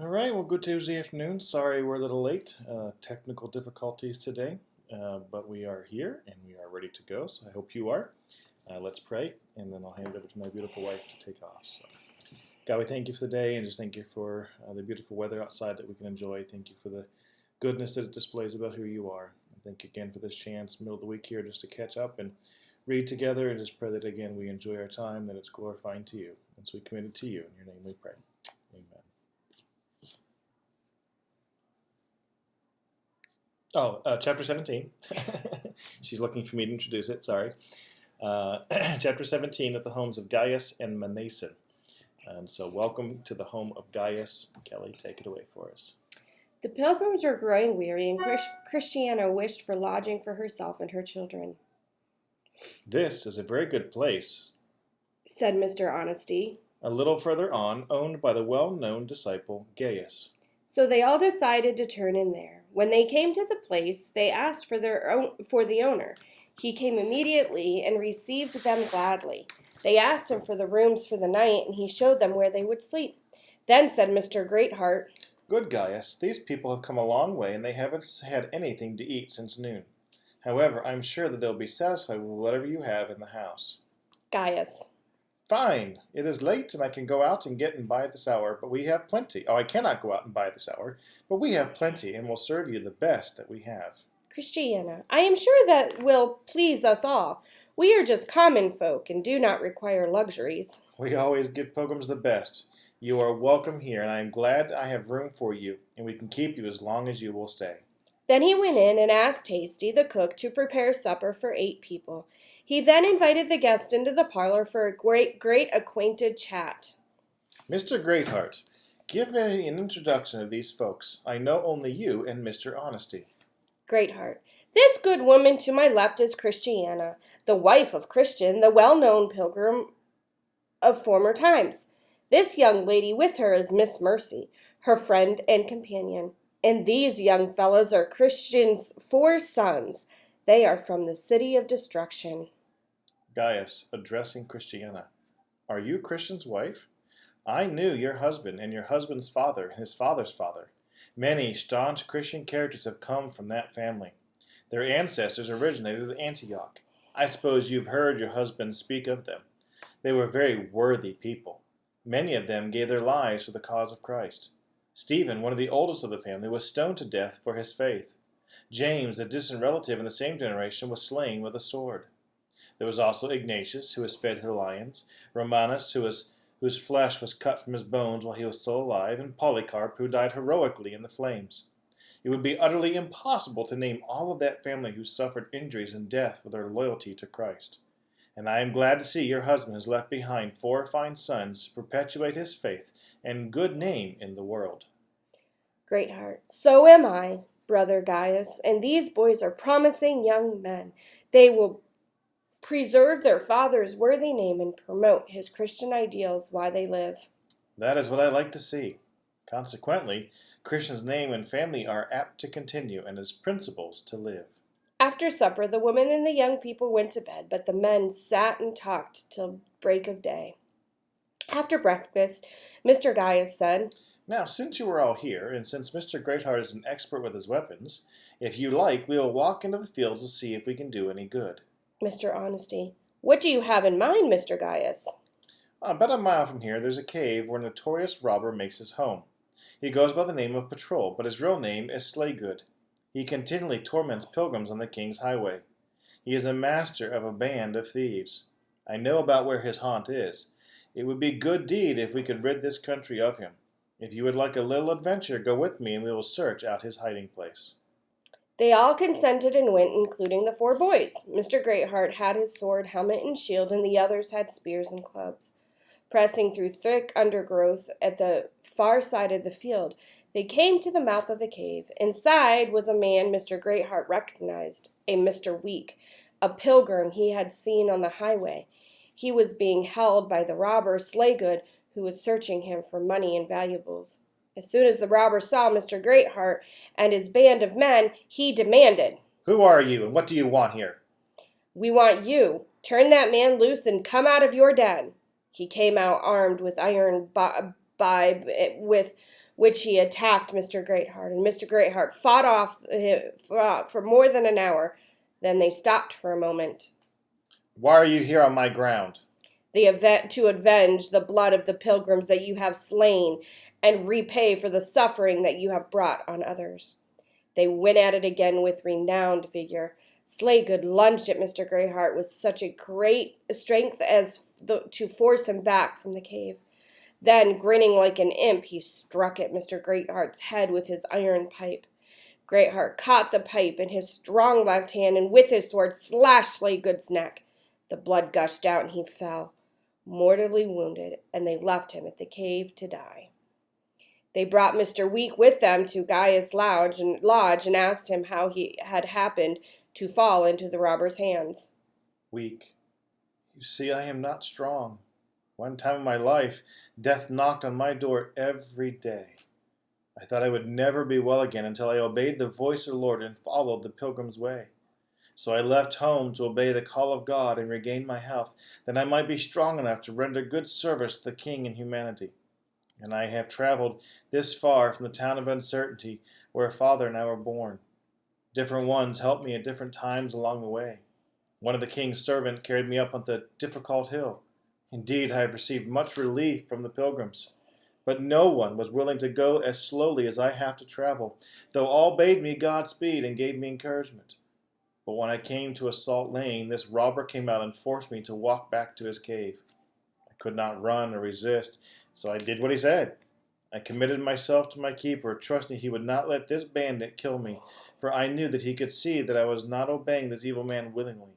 All right, well, good Tuesday afternoon. Sorry we're a little late. Technical difficulties today, but we are here and we are ready to go, so I hope you are. Let's pray, and then I'll hand it over to my beautiful wife to take off. So, God, we thank you for the day and just thank you for the beautiful weather outside that we can enjoy. Thank you for the goodness that it displays about who you are. And thank you again for this chance, middle of the week here, just to catch up and read together and just pray that, again, we enjoy our time, that it's glorifying to you. And so we commit it to you. In your name we pray. Amen. Chapter 17. She's looking for me to introduce it, sorry. Chapter 17 at the homes of Gaius and Manason. And so welcome to the home of Gaius. Kelly, take it away for us. The pilgrims were growing weary, and Christiana wished for lodging for herself and her children. This is a very good place, said Mr. Honesty. A little further on, owned by the well-known disciple Gaius. So they all decided to turn in there. When they came to the place, they asked for the owner. He came immediately and received them gladly. They asked him for the rooms for the night, and he showed them where they would sleep. Then said Mr. Greatheart, Good Gaius, these people have come a long way, and they haven't had anything to eat since noon. However, I'm sure that they'll be satisfied with whatever you have in the house. Gaius. Fine. It is late, and I can go out and get and buy this hour, but we have plenty. Oh, I cannot go out and buy this hour, but we have plenty, and will serve you the best that we have. Christiana, I am sure that will please us all. We are just common folk, and do not require luxuries. We always give pilgrims the best. You are welcome here, and I am glad I have room for you, and we can keep you as long as you will stay. Then he went in and asked Tasty, the cook, to prepare supper for 8 people. He then invited the guests into the parlor for a great acquainted chat. Mr. Greatheart, give me an introduction of these folks. I know only you and Mr. Honesty. Greatheart, this good woman to my left is Christiana, the wife of Christian, the well-known pilgrim of former times. This young lady with her is Miss Mercy, her friend and companion. And these young fellows are Christian's 4 sons. They are from the city of destruction. Gaius, addressing Christiana, are you Christian's wife? I knew your husband and your husband's father and his father's father. Many staunch Christian characters have come from that family. Their ancestors originated at Antioch. I suppose you've heard your husband speak of them. They were very worthy people. Many of them gave their lives for the cause of Christ. Stephen, one of the oldest of the family, was stoned to death for his faith. James, a distant relative in the same generation, was slain with a sword. There was also Ignatius, who was fed to the lions, Romanus, whose flesh was cut from his bones while he was still alive, and Polycarp, who died heroically in the flames. It would be utterly impossible to name all of that family who suffered injuries and death for their loyalty to Christ. And I am glad to see your husband has left behind 4 fine sons to perpetuate his faith and good name in the world. Greatheart, so am I, brother Gaius, and these boys are promising young men. They will preserve their father's worthy name and promote his Christian ideals while they live. That is what I like to see. Consequently, Christian's name and family are apt to continue and his principles to live. After supper, the women and the young people went to bed, but the men sat and talked till break of day. After breakfast, Mr. Gaius said, Now, since you are all here, and since Mr. Greatheart is an expert with his weapons, if you like, we will walk into the fields to see if we can do any good. Mr. Honesty, what do you have in mind, Mr. Gaius? About a mile from here, there's a cave where a notorious robber makes his home. He goes by the name of Patrol, but his real name is Slaygood. He continually torments pilgrims on the King's Highway. He is a master of a band of thieves. I know about where his haunt is. It would be good deed if we could rid this country of him. If you would like a little adventure, go with me and we will search out his hiding place. They all consented and went, including the 4 boys. Mr. Greatheart had his sword, helmet, and shield, and the others had spears and clubs. Pressing through thick undergrowth at the far side of the field, they came to the mouth of the cave. Inside was a man Mr. Greatheart recognized, a Mr. Weak, a pilgrim he had seen on the highway. He was being held by the robber Slaygood, who was searching him for money and valuables. As soon as the robber saw Mr. Greatheart and his band of men, he demanded, Who are you, and what do you want here? We want you. Turn that man loose and come out of your den. He came out armed with iron bibe with which he attacked Mr. Greatheart, and Mr. Greatheart fought for more than an hour. Then they stopped for a moment. Why are you here on my ground? To avenge the blood of the pilgrims that you have slain and repay for the suffering that you have brought on others. They went at it again with renowned vigor. Slaygood lunged at Mr. Greatheart with such a great strength as to force him back from the cave. Then, grinning like an imp, he struck at Mr. Greatheart's head with his iron pipe. Greatheart caught the pipe in his strong left hand and with his sword slashed Slaygood's neck. The blood gushed out and he fell, mortally wounded, and they left him at the cave to die. They brought Mr. Weak with them to Gaius' lodge and asked him how he had happened to fall into the robbers' hands. Weak. You see, I am not strong. One time in my life, death knocked on my door every day. I thought I would never be well again until I obeyed the voice of the Lord and followed the pilgrim's way. So I left home to obey the call of God and regain my health, that I might be strong enough to render good service to the King and humanity. And I have traveled this far from the town of uncertainty, where Father and I were born. Different ones helped me at different times along the way. One of the king's servants carried me up on the difficult hill. Indeed, I have received much relief from the pilgrims. But no one was willing to go as slowly as I have to travel, though all bade me Godspeed and gave me encouragement. But when I came to a salt lane, this robber came out and forced me to walk back to his cave. I could not run or resist, so I did what he said. I committed myself to my keeper, trusting he would not let this bandit kill me, for I knew that he could see that I was not obeying this evil man willingly.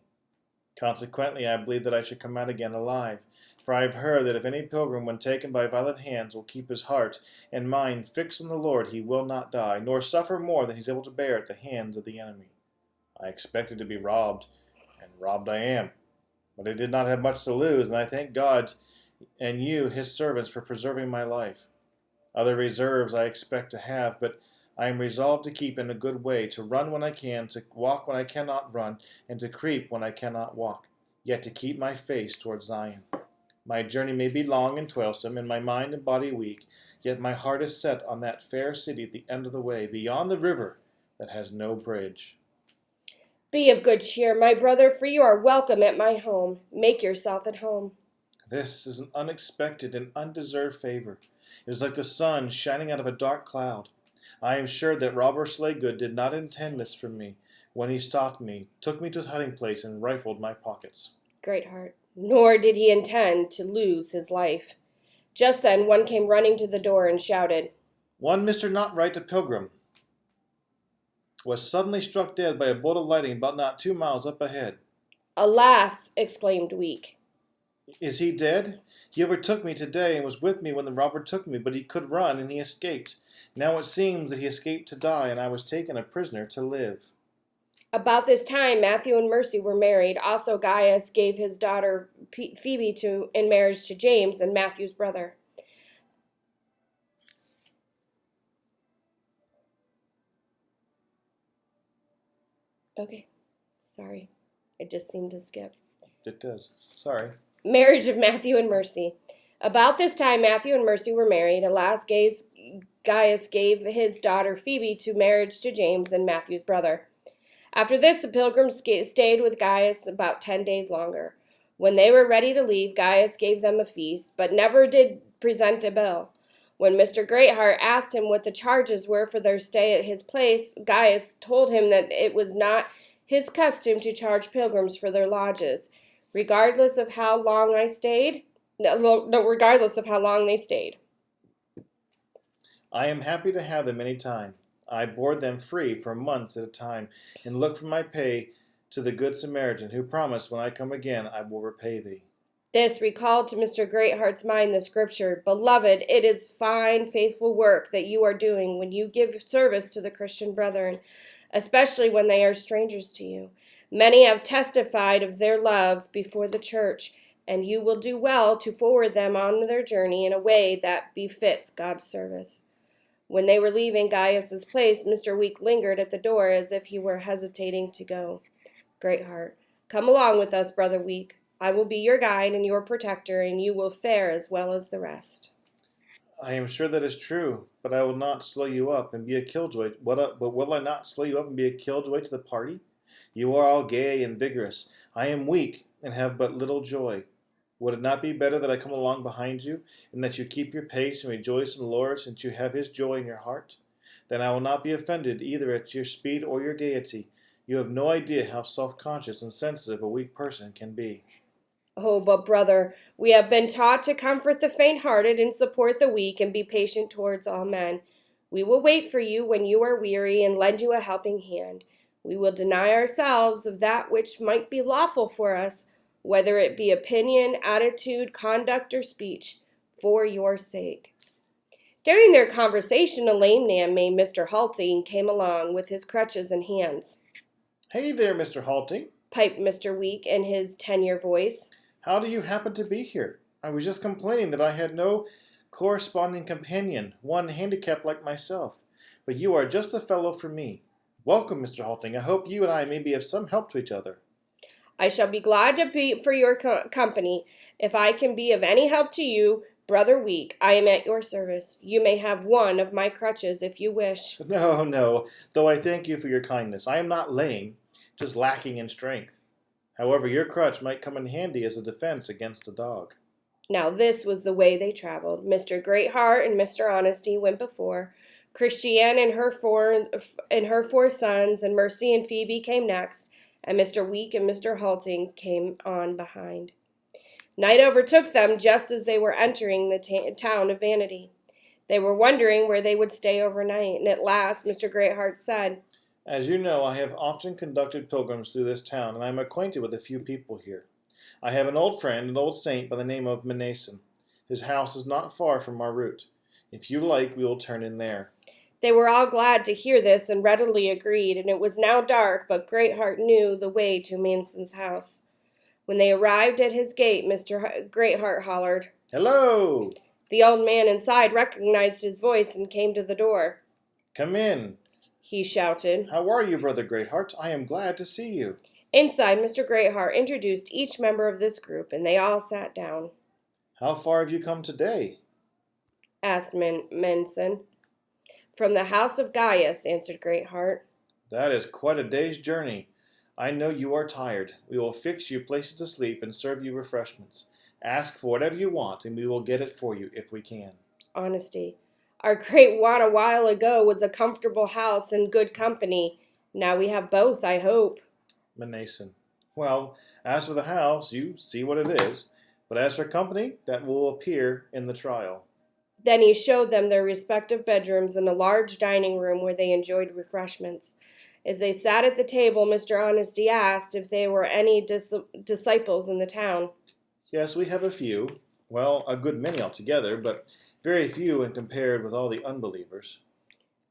Consequently, I believe that I should come out again alive, for I have heard that if any pilgrim, when taken by violent hands, will keep his heart and mind fixed on the Lord, he will not die, nor suffer more than he is able to bear at the hands of the enemy. I expected to be robbed, and robbed I am. But I did not have much to lose, and I thank God and you, his servants, for preserving my life. Other reserves I expect to have, but I am resolved to keep in a good way, to run when I can, to walk when I cannot run, and to creep when I cannot walk, yet to keep my face toward Zion. My journey may be long and toilsome, and my mind and body weak, yet my heart is set on that fair city at the end of the way, beyond the river that has no bridge. Be of good cheer, my brother, for you are welcome at my home. Make yourself at home. This is an unexpected and undeserved favor. It is like the sun shining out of a dark cloud. I am sure that Robber Slaygood did not intend this for me when he stalked me, took me to his hiding place, and rifled my pockets. Greatheart. Nor did he intend to lose his life. Just then one came running to the door and shouted, One Mr. Notwright, a pilgrim, was suddenly struck dead by a bolt of lightning about not 2 miles up ahead. Alas, exclaimed Weak. Is he dead? He overtook me today and was with me when the robber took me, but he could run and he escaped. Now it seems that he escaped to die, and I was taken a prisoner to live. About this time, Matthew and Mercy were married. Also, Gaius gave his daughter Phoebe in marriage to James and Matthew's brother. Okay, sorry. It just seemed to skip. It does. Sorry. Marriage of Matthew and Mercy. About this time, Matthew and Mercy were married. Alas, Gaius gave his daughter Phoebe to marriage to James and Matthew's brother. After this, the pilgrims stayed with Gaius about 10 days longer. When they were ready to leave, Gaius gave them a feast, but never did present a bill. When Mr. Greatheart asked him what the charges were for their stay at his place, Gaius told him that it was not his custom to charge pilgrims for their lodges, regardless of how long they stayed. I am happy to have them any time. I board them free for months at a time, and look for my pay to the Good Samaritan, who promised, when I come again, I will repay thee. This recalled to Mr. Greatheart's mind the scripture, Beloved, it is fine, faithful work that you are doing when you give service to the Christian brethren, especially when they are strangers to you. Many have testified of their love before the church, and you will do well to forward them on their journey in a way that befits God's service. When they were leaving Gaius's place, Mr. Weak lingered at the door as if he were hesitating to go. Greatheart, come along with us, Brother Weak. I will be your guide and your protector, and you will fare as well as the rest. I am sure that is true, but I will not slow you up and be a killjoy. But will I not slow you up and be a killjoy to the party? You are all gay and vigorous. I am weak and have but little joy. Would it not be better that I come along behind you, and that you keep your pace and rejoice in the Lord, since you have his joy in your heart? Then I will not be offended either at your speed or your gaiety. You have no idea how self-conscious and sensitive a weak person can be. Oh, but brother, we have been taught to comfort the faint-hearted and support the weak and be patient towards all men. We will wait for you when you are weary and lend you a helping hand. We will deny ourselves of that which might be lawful for us, whether it be opinion, attitude, conduct, or speech, for your sake. During their conversation, a lame man named Mr. Halting came along with his crutches and hands. Hey there, Mr. Halting. Piped Mr. Week in his tenor voice. How do you happen to be here? I was just complaining that I had no corresponding companion, one handicapped like myself. But you are just the fellow for me. Welcome, Mr. Halting. I hope you and I may be of some help to each other. I shall be glad to be for your company. If I can be of any help to you, Brother Week, I am at your service. You may have one of my crutches if you wish. No, no, though I thank you for your kindness. I am not lame, just lacking in strength. However, your crutch might come in handy as a defense against a dog. Now this was the way they traveled. Mr. Greatheart and Mr. Honesty went before. Christiane and her four sons, and Mercy and Phoebe came next, and Mr. Week and Mr. Halting came on behind. Night overtook them just as they were entering the town of Vanity. They were wondering where they would stay overnight, and at last Mr. Greatheart said, As you know, I have often conducted pilgrims through this town, and I am acquainted with a few people here. I have an old friend, an old saint by the name of Mnason. His house is not far from our route. If you like, we will turn in there. They were all glad to hear this and readily agreed, and it was now dark, but Greatheart knew the way to Manson's house. When they arrived at his gate, Mr. Greatheart hollered, Hello! The old man inside recognized his voice and came to the door. Come in, he shouted. How are you, Brother Greatheart? I am glad to see you. Inside, Mr. Greatheart introduced each member of this group, and they all sat down. How far have you come today? Asked Manson. From the house of Gaius, answered Greatheart. That is quite a day's journey. I know you are tired. We will fix you places to sleep and serve you refreshments. Ask for whatever you want, and we will get it for you if we can. Honesty. Our great want a while ago was a comfortable house and good company. Now we have both, I hope. Mnason. Well, as for the house, you see what it is. But as for company, that will appear in the trial. Then he showed them their respective bedrooms and a large dining room where they enjoyed refreshments. As they sat at the table, Mr. Honesty asked if there were any disciples in the town. Yes, we have a few. Well, a good many altogether, but very few when compared with all the unbelievers.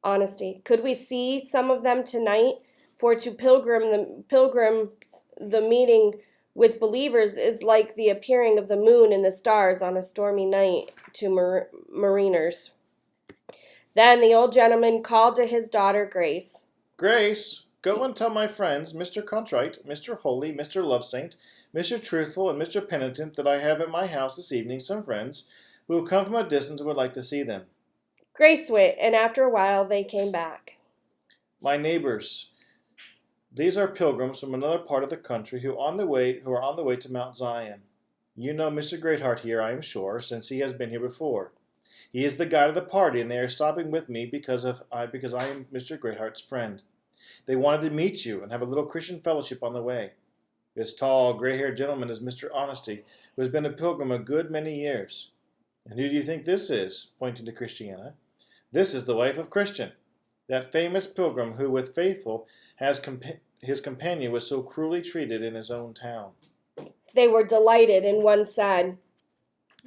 Honesty. Could we see some of them tonight? For to pilgrims, the meeting with believers is like the appearing of the moon and the stars on a stormy night to mariners. Then the old gentleman called to his daughter Grace. Grace, go and tell my friends, Mr. Contrite, Mr. Holy, Mr. Lovesaint, Mr. Truthful, and Mr. Penitent, that I have at my house this evening some friends who have come from a distance and would like to see them. Grace went, and after a while they came back. My neighbors, these are pilgrims from another part of the country who are on the way to Mount Zion. You know Mr. Greatheart here, I am sure, since he has been here before. He is the guide of the party, and they are stopping with me because I am Mr. Greatheart's friend. They wanted to meet you and have a little Christian fellowship on the way. This tall, gray-haired gentleman is Mr. Honesty, who has been a pilgrim a good many years. And who do you think this is? Pointing to Christiana. This is the wife of Christian, that famous pilgrim who, with Faithful, his companion was so cruelly treated in his own town. They were delighted, and one said,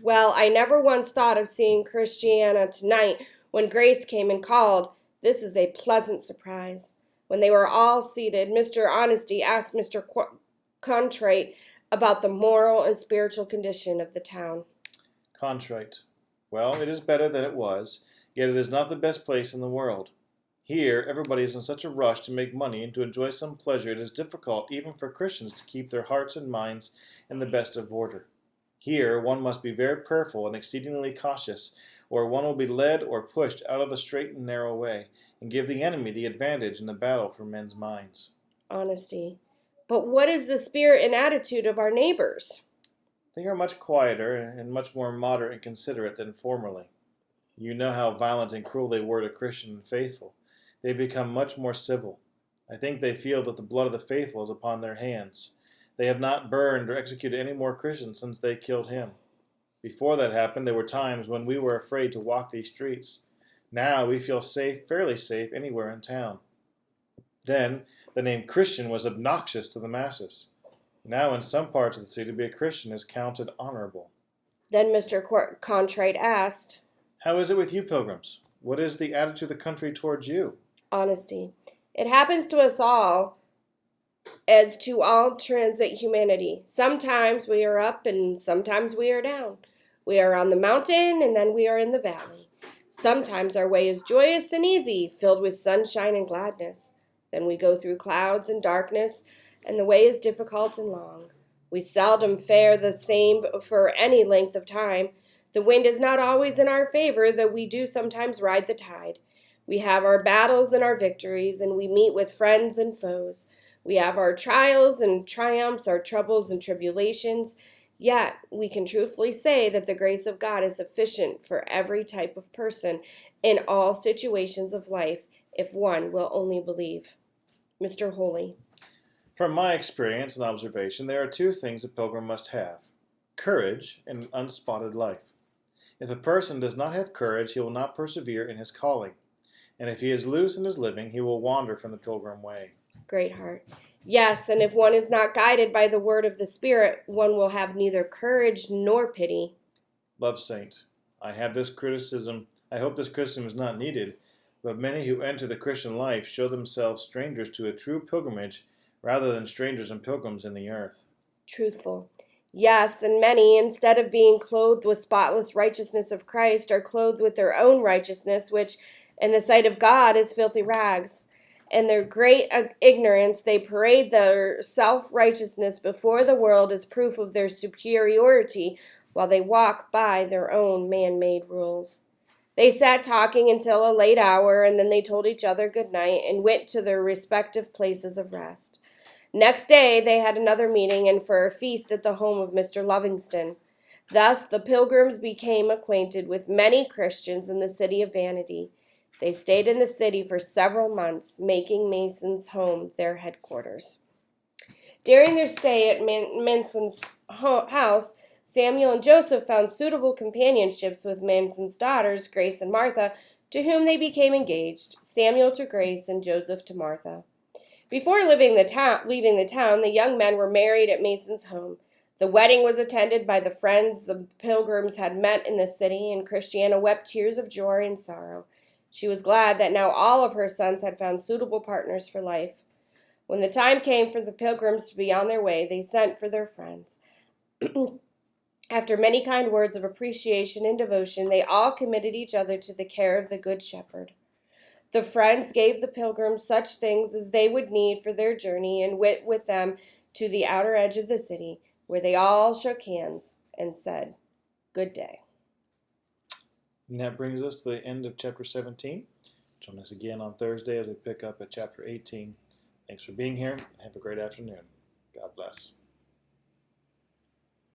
Well, I never once thought of seeing Christiana tonight when Grace came and called. This is a pleasant surprise. When they were all seated, Mr. Honesty asked Mr. Contrite about the moral and spiritual condition of the town. Contrite. Well, it is better than it was, yet it is not the best place in the world. Here, everybody is in such a rush to make money and to enjoy some pleasure, it is difficult even for Christians to keep their hearts and minds in the best of order. Here, one must be very prayerful and exceedingly cautious, or one will be led or pushed out of the straight and narrow way, and give the enemy the advantage in the battle for men's minds. Honesty. But what is the spirit and attitude of our neighbors? They are much quieter and much more moderate and considerate than formerly. You know how violent and cruel they were to Christian and faithful. They become much more civil. I think they feel that the blood of the faithful is upon their hands. They have not burned or executed any more Christians since they killed him. Before that happened, there were times when we were afraid to walk these streets. Now we feel safe, fairly safe, anywhere in town. Then, the name Christian was obnoxious to the masses. Now, in some parts of the city, to be a Christian is counted honorable. Then Mr. Contrite asked, How is it with you, pilgrims? What is the attitude of the country towards you? Honesty. It happens to us all, as to all transit humanity. Sometimes we are up and sometimes we are down. We are on the mountain and then we are in the valley. Sometimes our way is joyous and easy, filled with sunshine and gladness. Then we go through clouds and darkness, and the way is difficult and long. We seldom fare the same for any length of time. The wind is not always in our favor, though we do sometimes ride the tide. We have our battles and our victories, and we meet with friends and foes. We have our trials and triumphs, our troubles and tribulations. Yet we can truthfully say that the grace of God is sufficient for every type of person in all situations of life, if one will only believe. Mr. Holy. From my experience and observation, there are two things a pilgrim must have: courage and an unspotted life. If a person does not have courage, he will not persevere in his calling. And if he is loose in his living, he will wander from the pilgrim way. Great heart. Yes, and if one is not guided by the word of the Spirit, one will have neither courage nor pity. Love saint, I hope this criticism is not needed, but many who enter the Christian life show themselves strangers to a true pilgrimage rather than strangers and pilgrims in the earth. Truthful. Yes, and many, instead of being clothed with spotless righteousness of Christ, are clothed with their own righteousness, which in the sight of God is filthy rags. In their great ignorance, they parade their self-righteousness before the world as proof of their superiority, while they walk by their own man-made rules. They sat talking until a late hour, and then they told each other good night and went to their respective places of rest. Next day, they had another meeting and for a feast at the home of Mr. Livingston. Thus, the pilgrims became acquainted with many Christians in the city of Vanity. They stayed in the city for several months, making Mason's home their headquarters. During their stay at Mason's house, Samuel and Joseph found suitable companionships with Mason's daughters, Grace and Martha, to whom they became engaged, Samuel to Grace and Joseph to Martha. Before leaving the town, the young men were married at Mason's home. The wedding was attended by the friends the pilgrims had met in the city, and Christiana wept tears of joy and sorrow. She was glad that now all of her sons had found suitable partners for life. When the time came for the pilgrims to be on their way, they sent for their friends. After many kind words of appreciation and devotion, they all committed each other to the care of the Good Shepherd. The friends gave the pilgrims such things as they would need for their journey and went with them to the outer edge of the city, where they all shook hands and said, "Good day." And that brings us to the end of chapter 17. Join us again on Thursday as we pick up at chapter 18. Thanks for being here, and have a great afternoon. God bless.